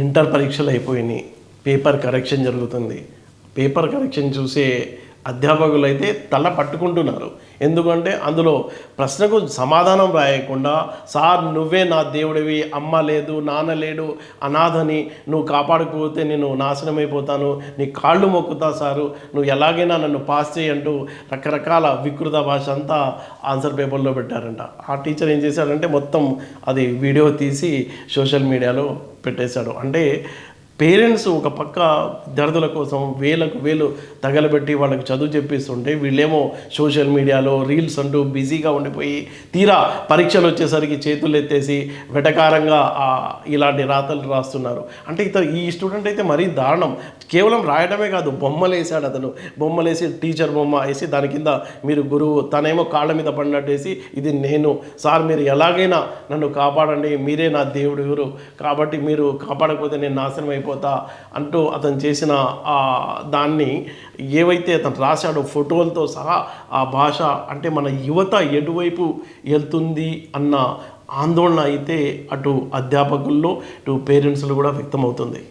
Inter పరీక్షలు అయిపోయినాయి, paper correction జరుగుతుంది. పేపర్ కరెక్షన్ చూసే అధ్యాపకులు అయితే తల పట్టుకుంటున్నారు. ఎందుకంటే అందులో ప్రశ్నకు సమాధానం రాయకుండా, సార్ నువ్వే నా దేవుడివి, అమ్మ లేదు నాన్న లేడు అనాథని, నువ్వు కాపాడకపోతే నేను నాశనం అయిపోతాను, నీ కాళ్ళు మొక్కుతా సారు, నువ్వు ఎలాగైనా నన్ను పాస్ చేయంటూ రకరకాల వికృత భాష అంతా ఆన్సర్ పేపర్లో పెట్టారంట. ఆ టీచర్ ఏం చేశాడంటే మొత్తం అది వీడియో తీసి సోషల్ మీడియాలో పెట్టేశాడు. అంటే పేరెంట్స్ ఒక పక్క విద్యార్థుల కోసం వేలకు వేలు తగలబెట్టి వాళ్ళకి చదువు చెప్పిస్తుంటే వీళ్ళేమో సోషల్ మీడియాలో రీల్స్ అంటూ బిజీగా ఉండిపోయి తీరా పరీక్షలు వచ్చేసరికి చేతులు ఎత్తేసి వెటకారంగా ఇలాంటి రాతలు రాస్తున్నారు. అంటే ఈ స్టూడెంట్ అయితే మరీ దారుణం. కేవలం రాయడమే కాదు, బొమ్మలు వేసాడు అతను. బొమ్మలు వేసి టీచర్ బొమ్మ వేసి దాని కింద మీరు గురువు, తనేమో కాళ్ళ మీద పడినట్టేసి ఇది నేను, సార్ మీరు ఎలాగైనా నన్ను కాపాడండి, మీరే నా దేవుడు ఎవరు, కాబట్టి మీరు కాపాడకపోతే నేను నాశనం అయిపోతా అంటూ అతను చేసిన దాన్ని ఏవైతే అతను రాశాడో ఫోటోలతో సహా ఆ భాష, అంటే మన యువత ఎటువైపు వెళ్తుంది అన్న ఆందోళన అయితే అటు అధ్యాపకుల్లో ఇటు పేరెంట్స్లో కూడా వ్యక్తమవుతుంది.